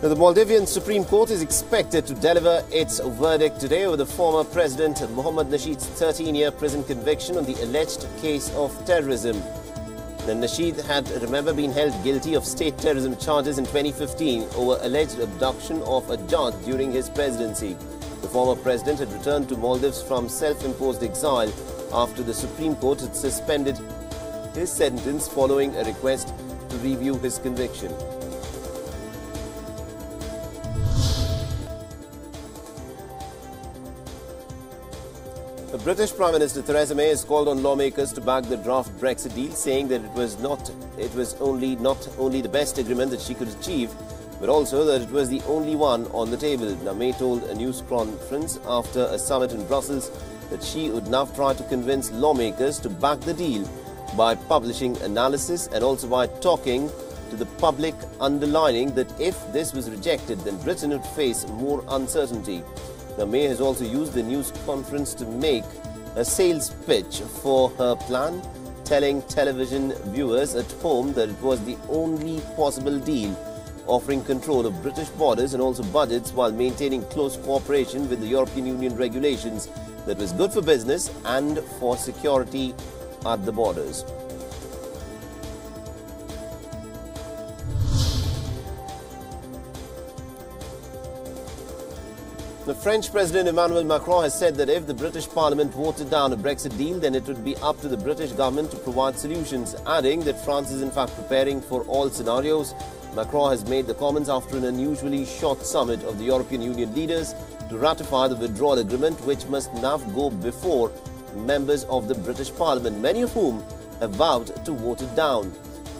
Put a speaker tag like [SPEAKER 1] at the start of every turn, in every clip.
[SPEAKER 1] Now, the Maldivian Supreme Court is expected to deliver its verdict today over the former President Mohammad Nasheed's 13-year prison conviction on the alleged case of terrorism. Now, Nasheed had, remember, been held guilty of state terrorism charges in 2015 over alleged abduction of a judge during his presidency. The former president had returned to Maldives from self-imposed exile after the Supreme Court had suspended his sentence following a request to review his conviction. The British Prime Minister Theresa May has called on lawmakers to back the draft Brexit deal, saying that it was not only the best agreement that she could achieve, but also that it was the only one on the table. Now, May told a news conference after a summit in Brussels that she would now try to convince lawmakers to back the deal by publishing analysis and also by talking to the public, underlining that if this was rejected, then Britain would face more uncertainty. Now, May has also used the news conference to make a sales pitch for her plan, telling television viewers at home that it was the only possible deal, offering control of British borders and also budgets while maintaining close cooperation with the European Union regulations that was good for business and for security at the borders. The French President Emmanuel Macron has said that if the British Parliament voted down a Brexit deal, then it would be up to the British government to provide solutions, adding that France is in fact preparing for all scenarios. Macron has made the comments after an unusually short summit of the European Union leaders to ratify the withdrawal agreement, which must now go before members of the British Parliament, many of whom have vowed to vote it down.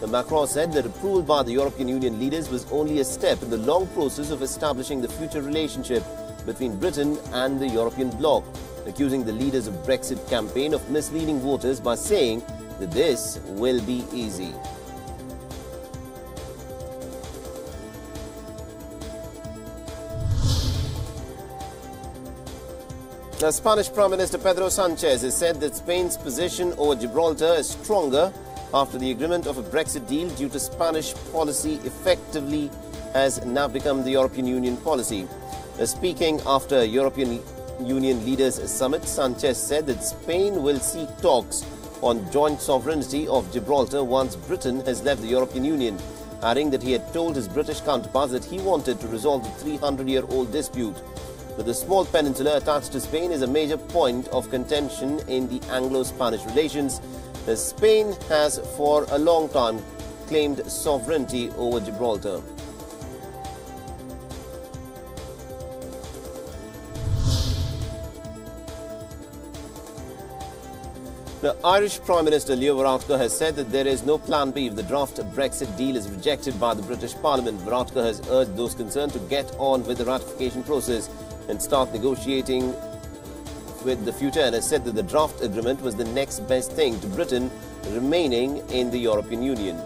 [SPEAKER 1] Macron said that approval by the European Union leaders was only a step in the long process of establishing the future relationship between Britain and the European bloc, accusing the leaders of Brexit campaign of misleading voters by saying that this will be easy. The Spanish Prime Minister Pedro Sanchez has said that Spain's position over Gibraltar is stronger after the agreement of a Brexit deal due to Spanish policy effectively has now become the European Union policy. Speaking after a European Union leaders summit, Sanchez said that Spain will seek talks on joint sovereignty of Gibraltar once Britain has left the European Union, adding that he had told his British counterparts that he wanted to resolve the 300-year-old dispute. But the small peninsula attached to Spain is a major point of contention in the Anglo-Spanish relations, as Spain has for a long time claimed sovereignty over Gibraltar. The Irish Prime Minister Leo Varadkar has said that there is no plan B if the draft Brexit deal is rejected by the British Parliament. Varadkar has urged those concerned to get on with the ratification process and start negotiating with the future, and has said that the draft agreement was the next best thing to Britain remaining in the European Union.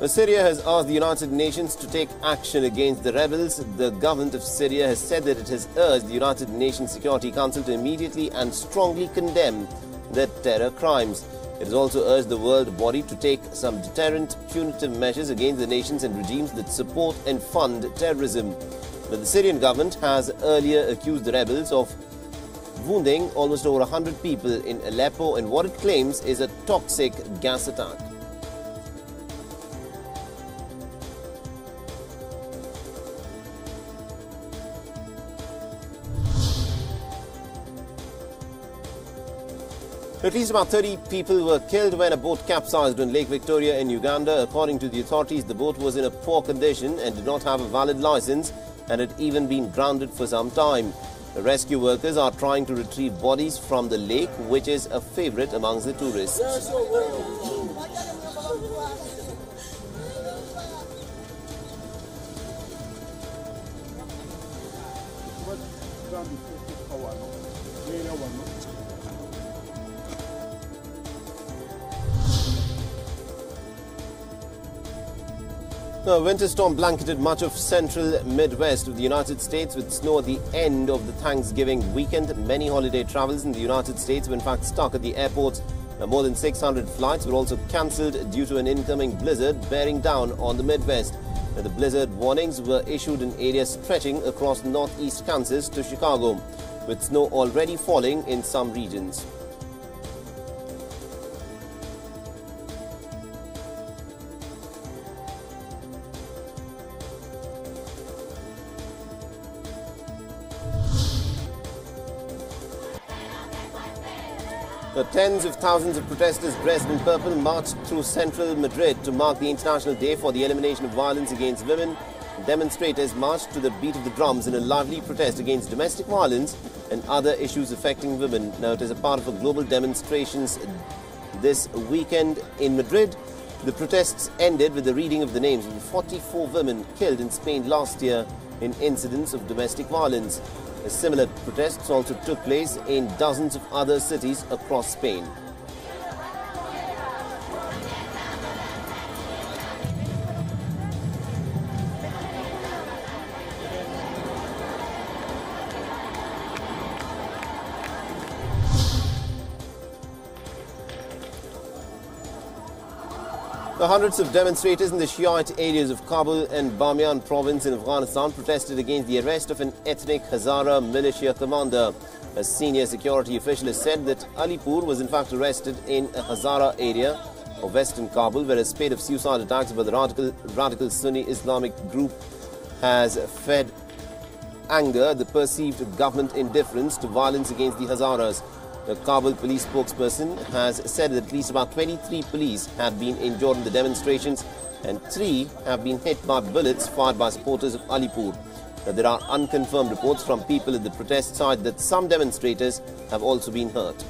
[SPEAKER 1] Syria has asked the United Nations to take action against the rebels. The government of Syria has said that it has urged the United Nations Security Council to immediately and strongly condemn the terror crimes. It has also urged the world body to take some deterrent, punitive measures against the nations and regimes that support and fund terrorism. But the Syrian government has earlier accused the rebels of wounding almost over 100 people in Aleppo in what it claims is a toxic gas attack. At least about 30 people were killed when a boat capsized on Lake Victoria in Uganda. According to the authorities, the boat was in a poor condition and did not have a valid license and had even been grounded for some time. The rescue workers are trying to retrieve bodies from the lake, which is a favorite amongst the tourists. A winter storm blanketed much of central Midwest of the United States with snow at the end of the Thanksgiving weekend. Many holiday travelers in the United States were in fact stuck at the airports Now, more than 600 flights were also cancelled due to an incoming blizzard bearing down on the Midwest. Now, the blizzard warnings were issued in areas stretching across northeast Kansas to Chicago, with snow already falling in some regions. The tens of thousands of protesters dressed in purple marched through central Madrid to mark the International Day for the Elimination of Violence Against Women. Demonstrators marched to the beat of the drums in a lively protest against domestic violence and other issues affecting women. Now, it is a part of a global demonstrations this weekend in Madrid. The protests ended with the reading of the names of the 44 women killed in Spain last year in incidents of domestic violence. Similar protests also took place in dozens of other cities across Spain. The hundreds of demonstrators in the Shiite areas of Kabul and Bamiyan province in Afghanistan protested against the arrest of an ethnic Hazara militia commander. A senior security official has said that Alipur was in fact arrested in a Hazara area of western Kabul, where a spate of suicide attacks by the radical Sunni Islamic group has fed anger at the perceived government indifference to violence against the Hazaras. The Kabul police spokesperson has said that at least about 23 police have been injured in the demonstrations and 3 have been hit by bullets fired by supporters of Alipur. There are unconfirmed reports from people at the protest site that some demonstrators have also been hurt.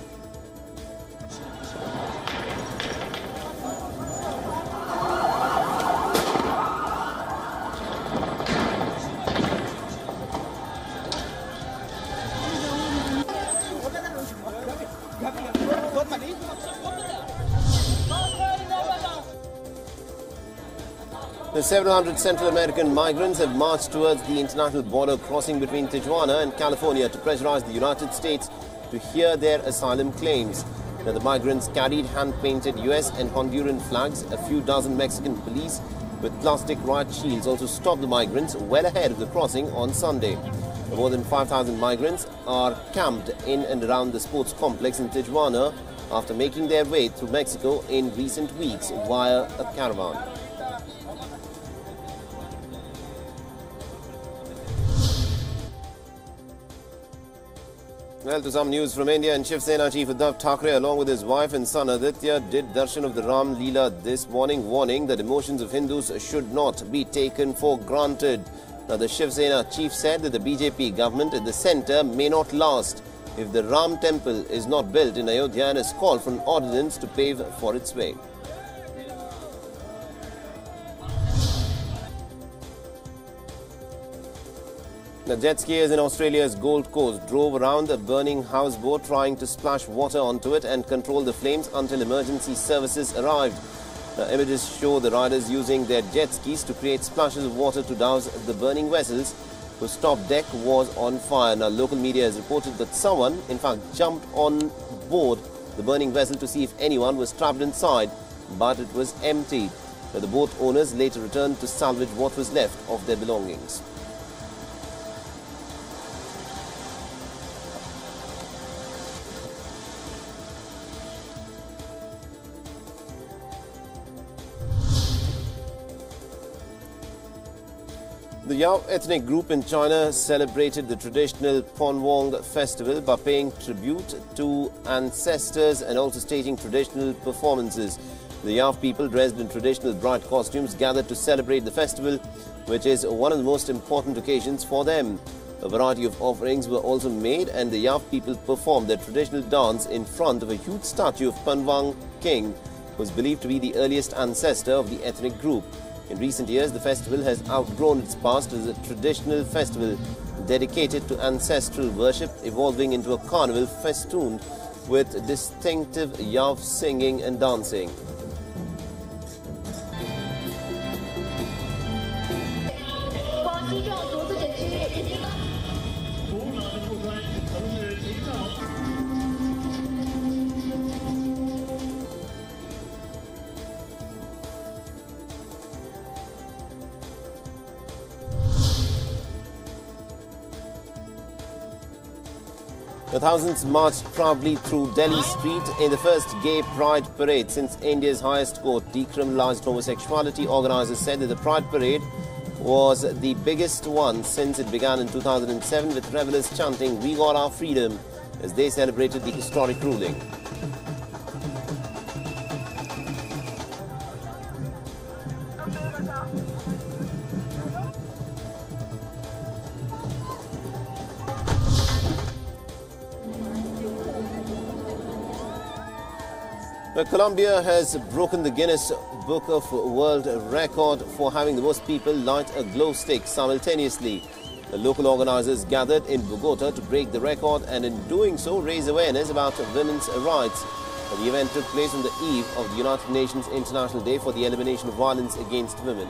[SPEAKER 1] The several hundred Central American migrants have marched towards the international border crossing between Tijuana and California to pressurize the United States to hear their asylum claims. Now, the migrants carried hand-painted US and Honduran flags. A few dozen Mexican police with plastic riot shields also stopped the migrants well ahead of the crossing on Sunday. More than 5,000 migrants are camped in and around the sports complex in Tijuana after making their way through Mexico in recent weeks via a caravan. Well, to some news from India, and Shiv Sena Chief Uddhav Thackeray along with his wife and son Aditya did darshan of the Ram Leela this morning, warning that emotions of Hindus should not be taken for granted. Now, the Shiv Sena chief said that the BJP government at the centre may not last if the Ram temple is not built in Ayodhya, and has called for an ordinance to pave for its way. The jet skiers in Australia's Gold Coast drove around a burning houseboat trying to splash water onto it and control the flames until emergency services arrived. The images show the riders using their jet skis to create splashes of water to douse the burning vessels, whose top deck was on fire. Now, local media has reported that someone, in fact, jumped on board the burning vessel to see if anyone was trapped inside, but it was empty. Now, the boat owners later returned to salvage what was left of their belongings. The Yao ethnic group in China celebrated the traditional PANWANG festival by paying tribute to ancestors and also staging traditional performances. The Yao people, dressed in traditional bright costumes, gathered to celebrate the festival, which is one of the most important occasions for them. A variety of offerings were also made, and the Yao people performed their traditional dance in front of a huge statue of PANWANG King, who is believed to be the earliest ancestor of the ethnic group. In recent years, the festival has outgrown its past as a traditional festival dedicated to ancestral worship, evolving into a carnival festooned with distinctive Yao singing and dancing. The thousands marched proudly through Delhi street in the first gay pride parade since India's highest court decriminalized homosexuality. Organizers said that the pride parade was the biggest one since it began in 2007, with revelers chanting "We got our freedom" as they celebrated the historic ruling. Colombia has broken the Guinness Book of World Record for having the most people light a glow stick simultaneously. The local organizers gathered in Bogota to break the record and in doing so raise awareness about women's rights. The event took place on the eve of the United Nations International Day for the Elimination of Violence Against Women.